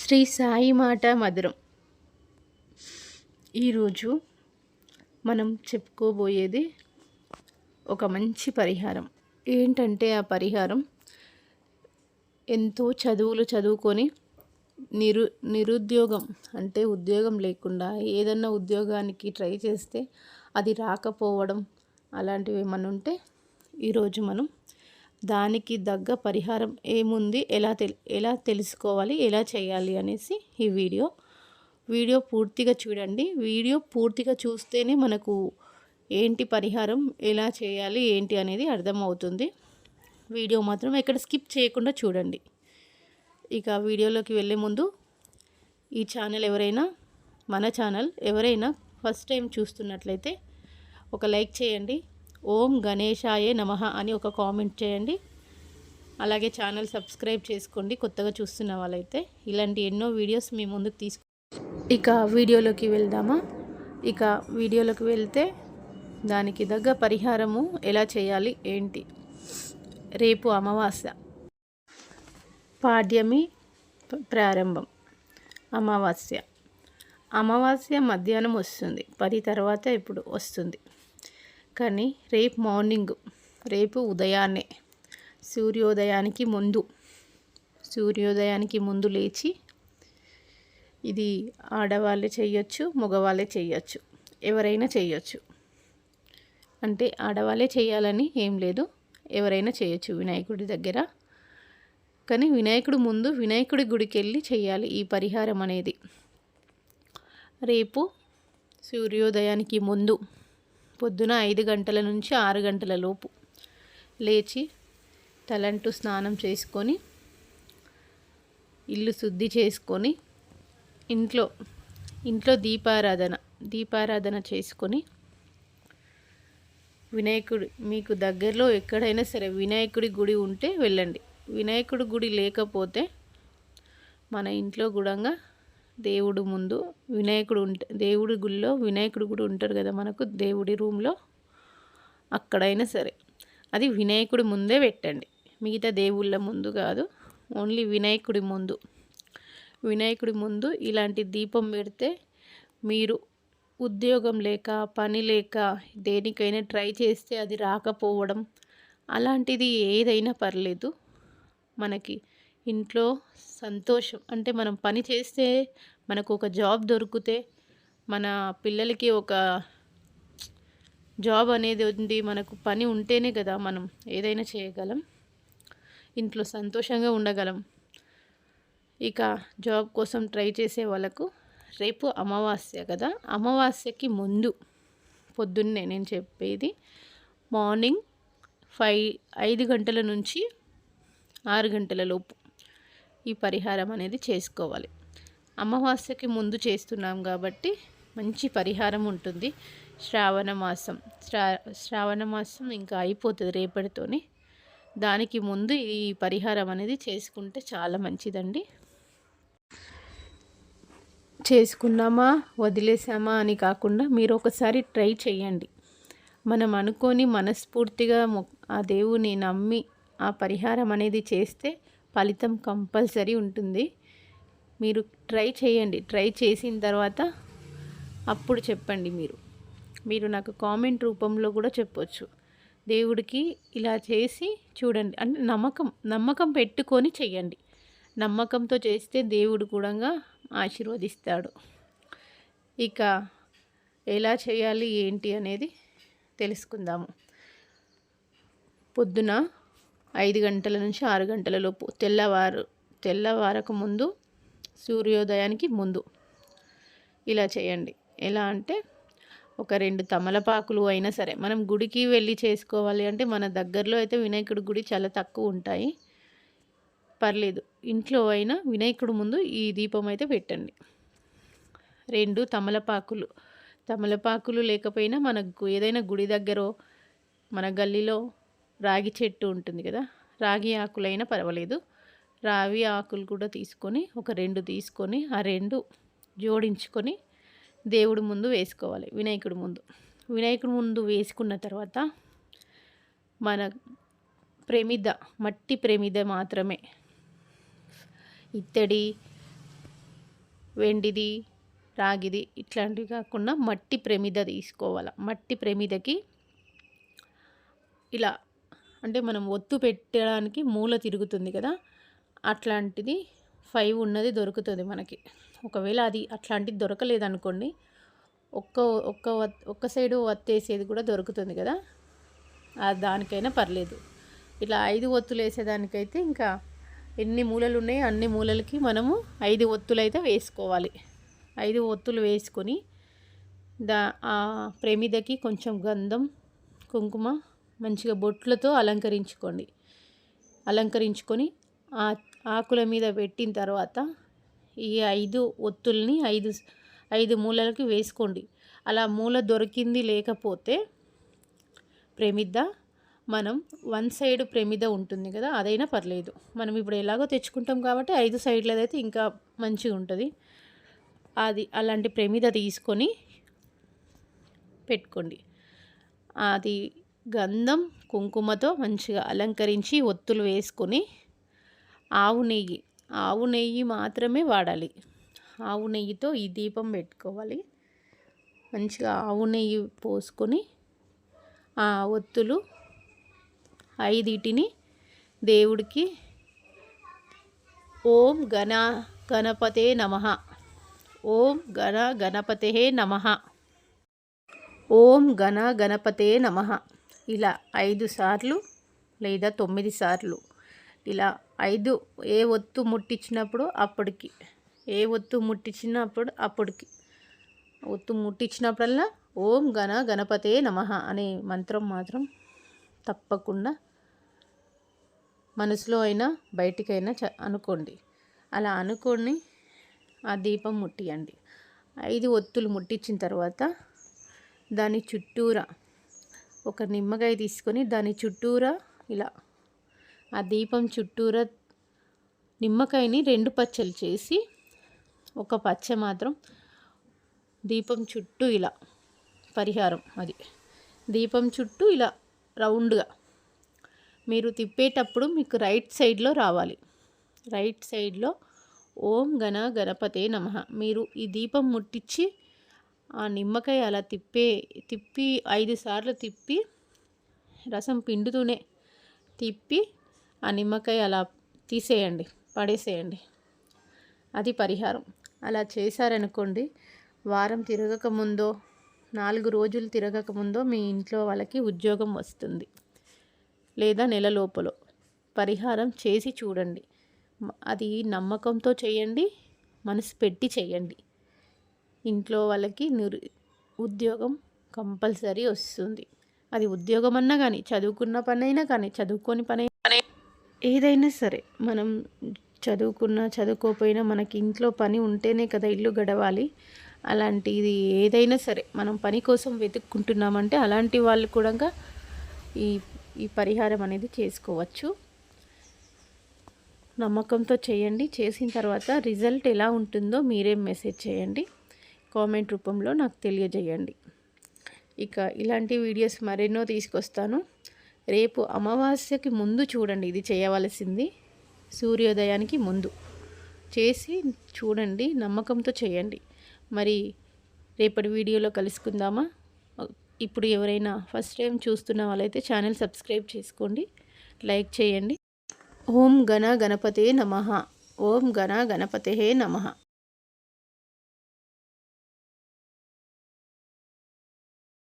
శ్రీ సాయి మాట మధురం. ఈరోజు మనం చెప్పుకోబోయేది ఒక మంచి పరిహారం. ఏంటంటే ఆ పరిహారం ఎంతో చదువులు చదువుకొని నిరుద్యోగం అంటే ఉద్యోగం లేకుండా ఏదన్నా ఉద్యోగానికి ట్రై చేస్తే అది రాకపోవడం అలాంటివి ఏమన్నా ఉంటే ఈరోజు మనం దానికి తగ్గ పరిహారం ఏముంది, ఎలా తెలుసుకోవాలి, ఎలా చేయాలి అనేసి ఈ వీడియో పూర్తిగా చూడండి. వీడియో పూర్తిగా చూస్తేనే మనకు ఏంటి పరిహారం, ఎలా చేయాలి, ఏంటి అనేది అర్థమవుతుంది. వీడియో మాత్రం ఎక్కడ స్కిప్ చేయకుండా చూడండి. ఇక వీడియోలోకి వెళ్ళే ముందు ఈ ఛానల్ మన ఛానల్ ఎవరైనా ఫస్ట్ టైం చూస్తున్నట్లయితే ఒక లైక్ చేయండి. ఓం గణేశాయ నమః అని ఒక కామెంట్ చేయండి. అలాగే ఛానల్ సబ్స్క్రైబ్ చేసుకోండి కొత్తగా చూస్తున్న వాళ్ళైతే. ఇలాంటి ఎన్నో వీడియోస్ మీ ముందుకు ఇక వీడియోలోకి వెళ్దామా? ఇక వీడియోలోకి వెళ్తే దానికి తగ్గ పరిహారము ఎలా చేయాలి ఏంటి. రేపు అమావాస్య, పాడ్యమి ప్రారంభం. అమావాస్య మధ్యాహ్నం వస్తుంది, 10 తర్వాత ఇప్పుడు వస్తుంది. కానీ రేపు ఉదయాన్నే సూర్యోదయానికి ముందు లేచి, ఇది ఆడవాళ్ళే చేయొచ్చు, మగవాళ్ళే చేయొచ్చు, ఎవరైనా చేయొచ్చు. అంటే ఆడవాళ్ళే చేయాలని ఏం లేదు, ఎవరైనా చేయొచ్చు వినాయకుడి దగ్గర. కానీ వినాయకుడి గుడికి వెళ్ళి చేయాలి ఈ పరిహారం అనేది. రేపు సూర్యోదయానికి ముందు పొద్దున 5 గంటల నుంచి 6 గంటల లోపు లేచి తలంటూ స్నానం చేసుకొని, ఇల్లు శుద్ధి చేసుకొని, ఇంట్లో దీపారాధన చేసుకొని, మీకు దగ్గరలో ఎక్కడైనా సరే వినాయకుడి గుడి ఉంటే వెళ్ళండి. వినాయకుడి గుడి లేకపోతే మన ఇంట్లో కూడా దేవుడి ముందు దేవుడి గుడిలో వినాయకుడు కూడా ఉంటారు కదా మనకు, దేవుడి రూమ్లో అక్కడైనా సరే అది వినాయకుడి ముందే పెట్టండి. మిగతా దేవుళ్ళ ముందు కాదు, ఓన్లీ వినాయకుడి ముందు ఇలాంటి దీపం పెడితే మీరు ఉద్యోగం లేక, పని లేక, దేనికైనా ట్రై చేస్తే అది రాకపోవడం అలాంటిది ఏదైనా పర్లేదు, మనకి ఇంట్లో సంతోషం అంటే మనం పని చేస్తే మనకు ఒక జాబ్ దొరికితే, మన పిల్లలకి ఒక జాబ్ అనేది ఉంది, మనకు పని ఉంటేనే కదా మనం ఏదైనా చేయగలం, ఇంట్లో సంతోషంగా ఉండగలం. ఇక జాబ్ కోసం ట్రై చేసే వాళ్ళకు రేపు అమావాస్య కదా, అమావాస్యకి ముందు పొద్దున్నే నేను చెప్పేది మార్నింగ్ 5 గంటల నుంచి 6 గంటల లోపు ఈ పరిహారం అనేది చేసుకోవాలి. అమావాస్యకి ముందు చేస్తున్నాం కాబట్టి మంచి పరిహారం ఉంటుంది. శ్రావణ మాసం ఇంకా అయిపోతుంది రేపటితోని. దానికి ముందు ఈ పరిహారం అనేది చేసుకుంటే చాలా మంచిదండి. చేసుకున్నామా వదిలేసామా అని కాకుండా మీరు ఒకసారి ట్రై చేయండి. మనం అనుకొని మనస్ఫూర్తిగా ఆ దేవుని నమ్మి ఆ పరిహారం అనేది చేస్తే ఫలితం కంపల్సరీ ఉంటుంది. మీరు ట్రై చేయండి. ట్రై చేసిన తర్వాత అప్పుడు చెప్పండి. మీరు నాకు కామెంట్ రూపంలో కూడా చెప్పొచ్చు. దేవుడికి ఇలా చేసి చూడండి అంటే నమ్మకం పెట్టుకొని చేయండి. నమ్మకంతో చేస్తే దేవుడు కూడా ఆశీర్వదిస్తాడు. ఇక ఎలా చేయాలి ఏంటి అనేది తెలుసుకుందాము. పొద్దున 5 గంటల నుంచి 6 గంటల లోపు తెల్లవారక ముందు, సూర్యోదయానికి ముందు ఇలా చేయండి. ఎలా అంటే ఒక 2 తమలపాకులు అయినా సరే, మనం గుడికి వెళ్ళి చేసుకోవాలి అంటే మన దగ్గరలో అయితే వినాయకుడి గుడి చాలా తక్కువ ఉంటాయి, పర్లేదు ఇంట్లో అయినా వినాయకుడి ముందు ఈ దీపం అయితే పెట్టండి. 2 తమలపాకులు లేకపోయినా మనకు ఏదైనా గుడి దగ్గర మన గల్లీలో రాగి చెట్టు ఉంటుంది కదా, రాగి ఆకులైనా పర్వాలేదు, రావి ఆకులు కూడా తీసుకొని ఒక 2 తీసుకొని ఆ 2 జోడించుకొని దేవుడి ముందు వేసుకోవాలి. వినాయకుడి ముందు వేసుకున్న తర్వాత మన మట్టి ప్రమిద మాత్రమే, ఇత్తడి వెండిది, రాగిది ఇట్లాంటివి కాకుండా మట్టి ప్రమిద తీసుకోవాలి. మట్టి ప్రమిదకి ఇలా అంటే మనం ఒత్తు పెట్టడానికి మూల తిరుగుతుంది కదా, అట్లాంటిది 5 ఉన్నది దొరుకుతుంది మనకి. ఒకవేళ అది అట్లాంటిది దొరకలేదనుకోండి, ఒక్క ఒక్క ఒక్క సైడు ఒత్తేసేది కూడా దొరుకుతుంది కదా, దానికైనా పర్లేదు. ఇలా 5 ఒత్తులు వేసేదానికైతే ఇంకా ఎన్ని మూలలు ఉన్నాయో అన్ని మూలలకి మనము 5 ఒత్తులు అయితే వేసుకోవాలి. 5 ఒత్తులు వేసుకొని ఆ ప్రమిదకి కొంచెం గంధం, కుంకుమ మంచిగా బొట్లతో అలంకరించుకొని ఆ ఆకుల మీద పెట్టిన తర్వాత ఈ 5 ఒత్తుల్ని 5 మూలలకి వేసుకోండి. అలా మూల దొరికింది లేకపోతే ప్రమిద మనం 1 సైడ్ ప్రమిద ఉంటుంది కదా, అదైనా పర్లేదు. మనం ఇప్పుడు ఎలాగో తెచ్చుకుంటాం కాబట్టి 5 సైడ్లదైతే ఇంకా మంచిగా ఉంటుంది. అది అలాంటి ప్రమిద తీసుకొని పెట్టుకోండి. అది గంధం కుంకుమతో మంచిగా అలంకరించి ఒత్తులు వేసుకొని ఆవు నెయ్యి మాత్రమే వాడాలి. ఆవు నెయ్యితో ఈ దీపం పెట్టుకోవాలి. మంచిగా ఆవు నెయ్యి పోసుకొని ఆ ఒత్తులు 5టిని దేవుడికి ఓం గణపతే నమః, ఓం గణపతే నమః, ఓం గణపతే నమః ఇలా 5 సార్లు లేదా 9 సార్లు ఇలా 5 ఏ ఒత్తు ముట్టించినప్పుడు అప్పటికి, ఏ ఒత్తు ముట్టించినప్పుడు అప్పటికి, ఒత్తు ముట్టించినప్పుడల్లా ఓం గణపతే నమః అనే మంత్రం మాత్రం తప్పకుండా మనసులో అయినా బయటికైనా అనుకోండి. అలా అనుకొని ఆ దీపం ముట్టియండి. 5 ఒత్తులు ముట్టించిన తర్వాత దాని చుట్టూరా ఒక నిమ్మకాయ తీసుకొని దాని చుట్టూరా ఇలా ఆ దీపం చుట్టూరా నిమ్మకాయని 2 పచ్చలు చేసి ఒక పచ్చ మాత్రం దీపం చుట్టూ ఇలా పరిహారం, అది దీపం చుట్టూ ఇలా రౌండ్గా మీరు తిప్పేటప్పుడు మీకు రైట్ సైడ్లో రావాలి. రైట్ సైడ్లో ఓం గణపతే నమః మీరు ఈ దీపం ముట్టించి ఆ నిమ్మకాయ అలా తిప్పి 5 సార్లు తిప్పి రసం పిండుతూనే తిప్పి ఆ నిమ్మకాయ అలా తీసేయండి, పడేసేయండి. అది పరిహారం. అలా చేశారనుకోండి, వారం తిరగకముందో 4 రోజులు తిరగకముందో మీ ఇంట్లో వాళ్ళకి ఉద్యోగం వస్తుంది, లేదా నెల లోపల. పరిహారం చేసి చూడండి. అది నమ్మకంతో చేయండి, మనసు పెట్టి చేయండి. ఇంట్లో వాళ్ళకి ఉద్యోగం కంపల్సరీ వస్తుంది. అది ఉద్యోగం అన్నా కానీ, చదువుకున్న పని అయినా కానీ, చదువుకోని పని ఏదైనా సరే, మనం చదువుకున్నా చదువుకోకపోయినా మనకి ఇంట్లో పని ఉంటేనే కదా ఇల్లు గడవాలి. అలాంటిది ఏదైనా సరే మనం పని కోసం వెతుక్కుంటున్నామంటే అలాంటి వాళ్ళు కూడా ఈ పరిహారం అనేది చేసుకోవచ్చు. నమ్మకంతో చేయండి. చేసిన తర్వాత రిజల్ట్ ఎలా ఉంటుందో మీరే మెసేజ్ చేయండి, కామెంట్ రూపంలో నాకు తెలియజేయండి. ఇక ఇలాంటి వీడియోస్ మరెన్నో తీసుకొస్తాను. రేపు అమావాస్యకి ముందు చూడండి, ఇది చేయవలసింది సూర్యోదయానికి ముందు చేసి చూడండి, నమ్మకంతో చేయండి. మరి రేపటి వీడియోలో కలుసుకుందామా? ఇప్పుడు ఎవరైనా ఫస్ట్ టైం చూస్తున్న వాళ్ళైతే ఛానల్ సబ్స్క్రైబ్ చేసుకోండి, లైక్ చేయండి. ఓం గణపతే నమః, ఓం గణపతే నమః.